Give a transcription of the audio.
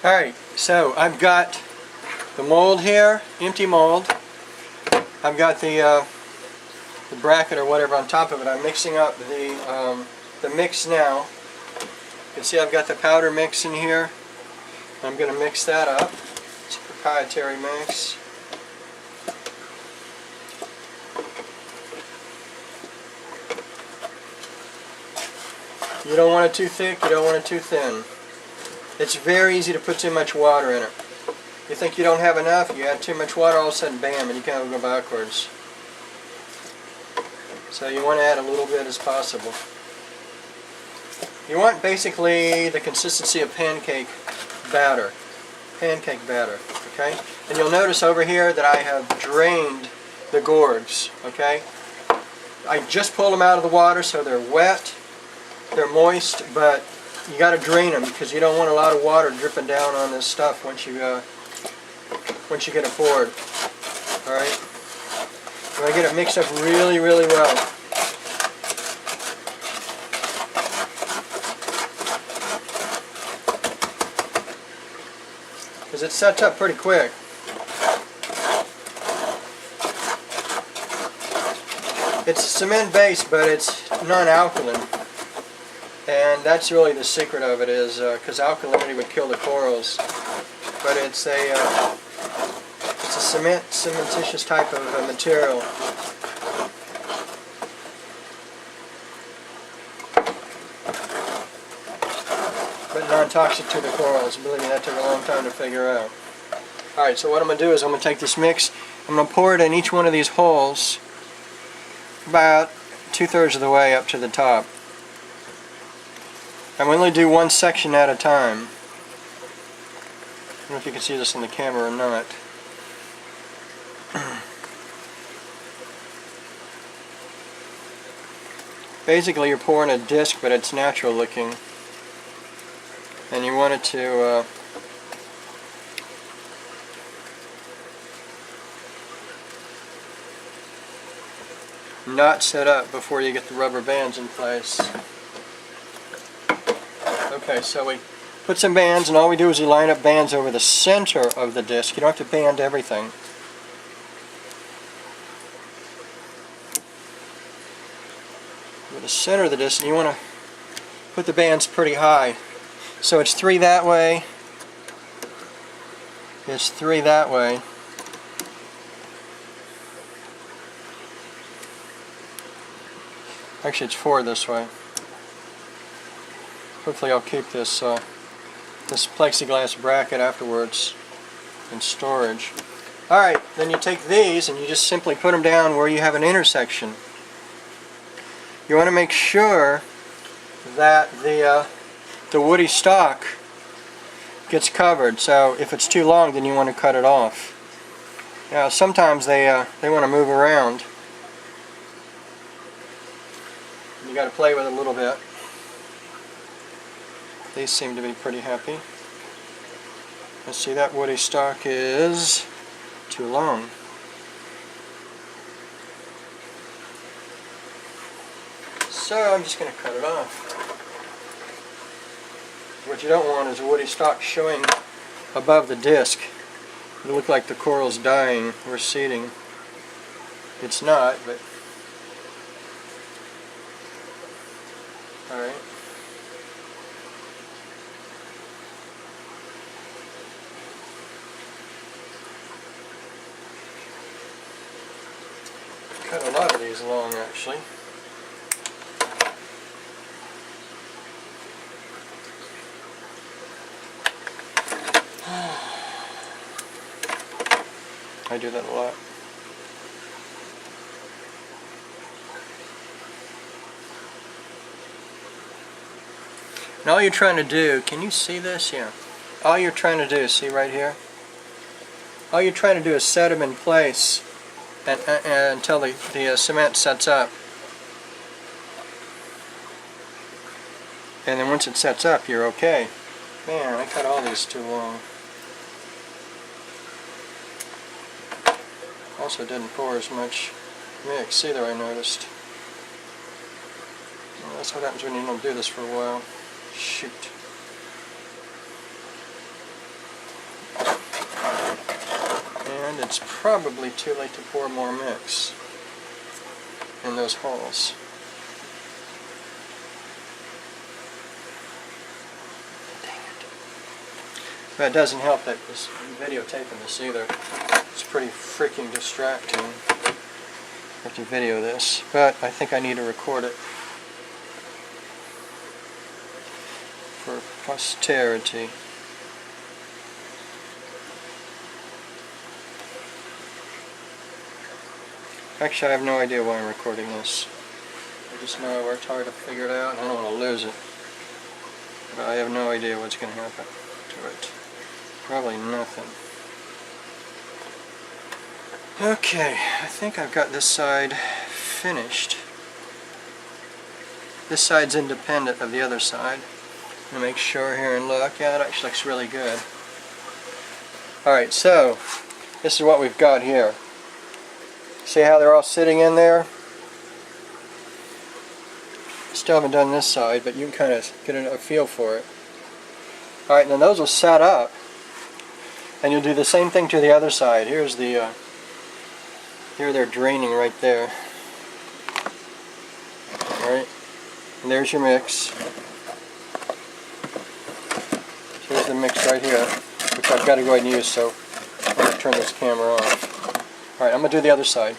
Alright, so I've got the mold here, empty mold. I've got the bracket or whatever on top of it. I'm mixing up the mix now. You can see I've got the powder mix in here. I'm going to mix that up. It's a proprietary mix. You don't want it too thick, you don't want it too thin. It's very easy to put too much water in it. You think you don't have enough, you add too much water, all of a sudden bam, and you kind of go backwards. So you want to add a little bit as possible. You want basically the consistency of pancake batter. Pancake batter, okay? And you'll notice over here that I have drained the gourds, okay? I just pulled them out of the water so they're wet, they're moist, but you got to drain them because you don't want a lot of water dripping down on this stuff once you get it poured. All right. You want to get it mixed up really, really well. Because it sets up pretty quick. It's cement based, but it's non-alkaline. And that's really the secret of it, is because alkalinity would kill the corals. But it's a cementitious type of material. But non-toxic to the corals. Believe me, that took a long time to figure out. Alright, so what I'm going to do is I'm going to take this mix, I'm going to pour it in each one of these holes about 2/3 of the way up to the top. I'm only do one section at a time. I don't know if you can see this on the camera or not. Basically you're pouring a disc, but it's natural looking. And you want it to not set up before you get the rubber bands in place. Okay, so we put some bands, and all we do is we line up bands over the center of the disc. You don't have to band everything. Over the center of the disc, and you want to put the bands pretty high. So it's 3 that way, it's 3 that way. Actually, it's 4 this way. Hopefully I'll keep this this plexiglass bracket afterwards in storage. Alright, then you take these and you just simply put them down where you have an intersection. You want to make sure that the woody stalk gets covered. So if it's too long, then you want to cut it off. Now sometimes they want to move around. You got to play with it a little bit. These seem to be pretty happy. Let's see, that woody stalk is too long. So I'm just going to cut it off. What you don't want is a woody stalk showing above the disc. It'll look like the coral's dying or receding. It's not, but alright. Cut a lot of these long, actually. I do that a lot. And all you're trying to do, can you see this? Yeah. All you're trying to do, see right here? All you're trying to do is set them in place until the cement sets up. And then once it sets up, you're okay. Man, I cut all these too long. Also didn't pour as much mix either, I noticed. Well, that's what happens when you don't do this for a while. Shoot. And it's probably too late to pour more mix in those holes. Dang it. But it doesn't help that this videotaping this either. It's pretty freaking distracting. I have to video this, but I think I need to record it for posterity. Actually, I have no idea why I'm recording this. I just know I worked hard to figure it out and I don't want to lose it. But I have no idea what's going to happen to it. Probably nothing. Okay, I think I've got this side finished. This side's independent of the other side. I'm going to make sure here and look. Yeah, it actually looks really good. Alright, so this is what we've got here. See how they're all sitting in there? Still haven't done this side, but you can kind of get a feel for it. Alright, and then those will set up. And you'll do the same thing to the other side. Here's the here they're draining right there. Alright, and there's your mix. Here's the mix right here, which I've got to go ahead and use, so I'm going to turn this camera off. Alright, I'm going to do the other side.